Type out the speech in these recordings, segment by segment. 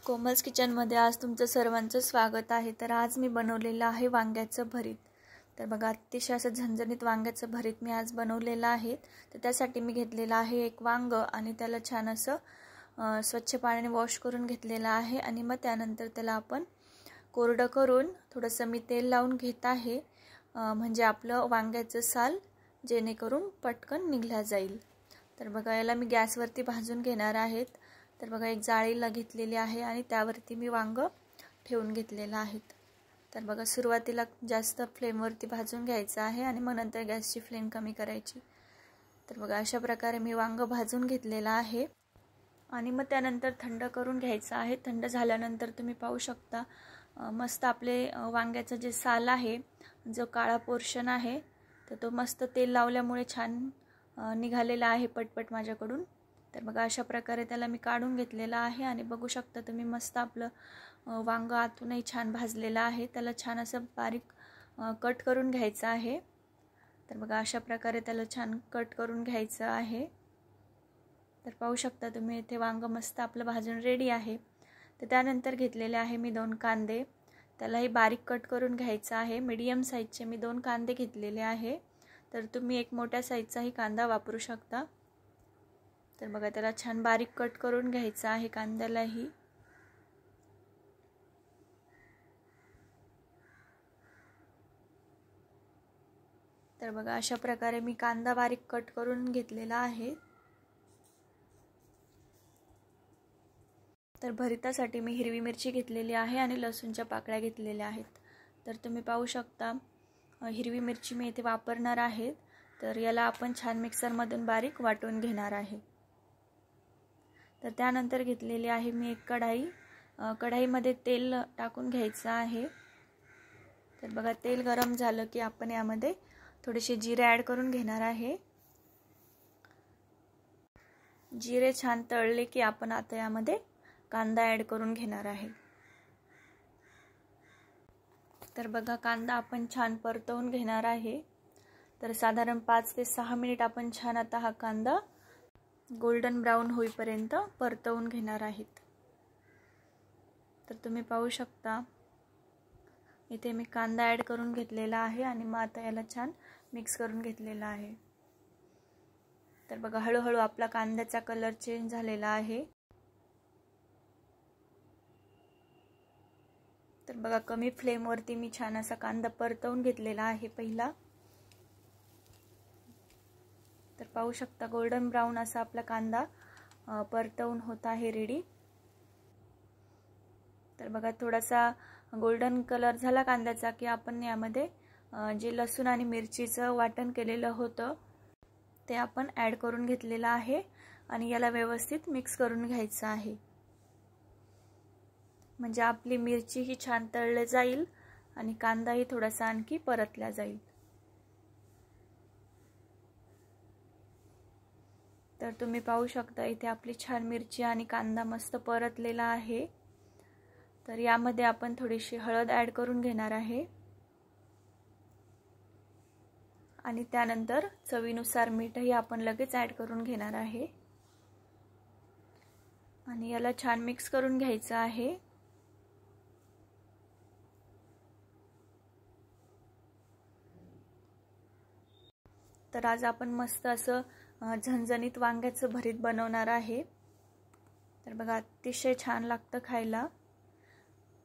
कोमल्स किचनमध्ये आज तुमचं सर्वांचं स्वागत आहे। तर आज मी बनवलेलं आहे वांग्याचं भरीत। तर बघा, अतिशय असं झणझणीत वांग्याचं भरीत मी आज बनवलेलं आहे। तर त्यासाठी मी घेतलेलं आहे एक वांग आणि त्याला छान असं स्वच्छ पाण्याने वॉश करून घेतलेलं आहे आणि मग त्यानंतर त्याला आपण कोरडं करून थोडंसं मी तेल लावून घेत आहे, म्हणजे आपलं वांग्याचं साल जेणेकरून पटकन निघला जाईल। तर बघा, याला मी गॅसवरती भाजून घेणार आहेत। तर बघा, एक जाळीला घेतलेली आहे आणि त्यावरती मी वांग ठेवून घेतलेलं आहे। तर बघा, सुरुवातीला जास्त फ्लेमवरती भाजून घ्यायचं आहे आणि मग नंतर गॅसची फ्लेम कमी करायची। तर बघा, अशा प्रकारे मी वांग भाजून घेतलेलं आहे आणि मग त्यानंतर थंड करून घ्यायचं आहे। थंड झाल्यानंतर तुम्ही पाहू शकता मस्त आपले वांग्याचं जे साल आहे, जो काळा पोर्शन आहे, तर तो मस्त तेल लावल्यामुळे छान निघालेला आहे पटपट माझ्याकडून। तर बघा, अशा प्रकारे त्याला मी काढून घेतलेला आहे आणि बघू शकता तुम्ही मस्त आपलं वांग आतूनही छान भाजलेलं आहे। त्याला छान असं बारीक कट करून घ्यायचं आहे। तर बघा, अशा प्रकारे त्याला छान कट करून घ्यायचं आहे। तर पाहू शकता तुम्ही इथे वांग मस्त आपलं भाजून रेडी आहे। तर त्यानंतर घेतलेले आहे मी 2 कांदे, त्यालाही बारीक कट करून घ्यायचं आहे। मीडियम साईजचे मी 2 कांदे घेतलेले आहे। तर तुम्ही एक मोठ्या साईजचाही कांदा वापरू शकता। तर बघा, त्याला छान बारीक कट करून घ्यायचं आहे कांद्यालाही। तर बघा, अशा प्रकारे मी कांदा बारीक कट करून घेतलेला आहे। तर भरितासाठी मी हिरवी मिरची घेतलेली आहे आणि लसूणच्या पाकळ्या घेतलेल्या आहेत। तर तुम्ही पाहू शकता हिरवी मिरची मी इथे वापरणार आहे। तर याला आपण छान मिक्सरमधून बारीक वाटून घेणार आहे। तर त्यानंतर घेतलेली आहे मी एक कढाई, कढाईमध्ये तेल टाकून घ्यायचं आहे। तर बघा, तेल गरम झालं की आपण यामध्ये थोडेसे जिरे ॲड करून घेणार आहे। जिरे छान तळले की आपण आता यामध्ये कांदा ॲड करून घेणार आहे। तर बघा, कांदा आपण छान परतवून घेणार आहे। तर साधारण 5 ते 6 मिनिट आपण छान आता हा कांदा गोल्डन ब्राउन होईपर्यंत परतवून घेणार आहेत। तर तुम्ही पाहू शकता इथे मी कांदा ॲड करून घेतलेला आहे आणि मग आता याला छान मिक्स करून घेतलेला आहे। तर बघा, हळूहळू आपला कांद्याचा कलर चेंज झालेला आहे। तर बघा, कमी फ्लेमवरती मी छान असा कांदा परतवून घेतलेला आहे पहिला। तर पाहू शकता गोल्डन ब्राउन असा आपला कांदा परतवून होत आहे रेडी। तर बघा, थोडासा गोल्डन कलर झाला कांद्याचा की आपण यामध्ये जे लसूण आणि मिरचीचं वाटण केलेलं होतं ते आपण ॲड करून घेतलेलं आहे आणि याला व्यवस्थित मिक्स करून घ्यायचं आहे, म्हणजे आपली मिरची ही छान तळली जाईल आणि कांदाही थोडासा आणखी परतला जाईल। तर तुम्ही पाहू शकता इथे आपली छान मिरची आणि कांदा मस्त परतलेला आहे। तर यामध्ये आपण थोडीशी हळद ॲड करून घेणार आहे आणि त्यानंतर चवीनुसार मीठही आपण लगेच ॲड करून घेणार आहे आणि याला छान मिक्स करून घ्यायचं आहे। तर आज आपण मस्त असं झणझणीत वांग्याचं भरीत बनवणार आहे। तर बघा, अतिशय छान लागतं खायला।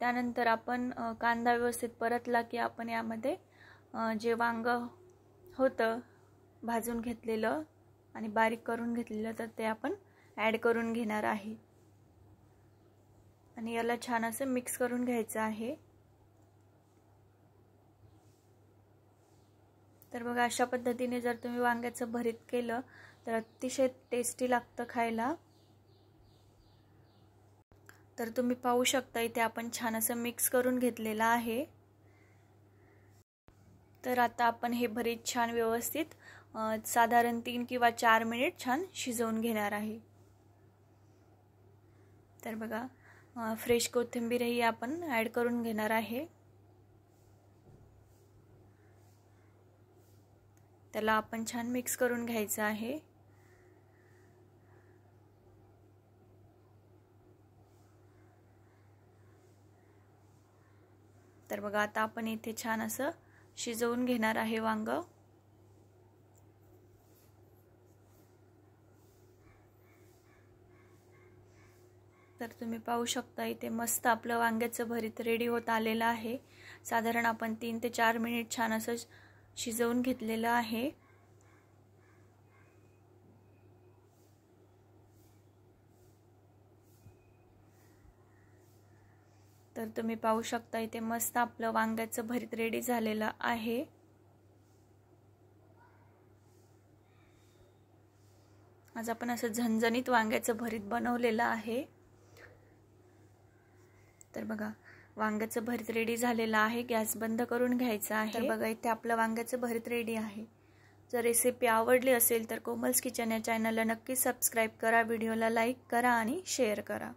त्यानंतर आपण कांदा व्यवस्थित परतला की आपण यामध्ये जे वांग होतं भाजून घेतलेलं आणि बारीक करून घेतलेलं तर ते आपण ॲड करून घेणार आहे आणि याला छान असं मिक्स करून घ्यायचं आहे। तर बघा, अशा पद्धतीने जर तुम्ही वांग्याचं भरीत केलं तर अतिशय टेस्टी लागतं खायला। तर तुम्ही पाहू शकता इथे आपण छान असं मिक्स करून घेतलेलं आहे। तर आता आपण हे भरीत छान व्यवस्थित साधारण 3 किंवा 4 मिनिट छान शिजवून घेणार आहे। तर बघा, फ्रेश कोथिंबीरही आपण ॲड करून घेणार आहे। त्याला आपण छान मिक्स करून घ्यायचं आहे। तर बघा आता आपण इथे छान असं शिजवून घेणार आहे वांग। तर तुम्ही पाहू शकता इथे मस्त आपलं वांग्याचं भरीत रेडी होत आलेलं आहे। साधारण आपण 3 ते 4 मिनिट छान असं शिजवून घेतलेलं आहे। तर तुम्ही पाहू शकता इथे मस्त आपलं वांग्याचं भरीत रेडी झालेलं आहे। आज आपण असं झणझणीत वांग्याचं भरीत बनवलेलं आहे। तर बघा वांग्याचं भरीत रेडी झालेलं आहे। गॅस बंद करून घ्यायचा आहे। तर बघा इथे आपलं वांग्याचं भरीत रेडी आहे। जर रेसिपी आवडली असेल तर कोमल्स किचन या चॅनलला नक्की सबस्क्राइब करा, व्हिडिओला लाईक करा आणि शेअर करा।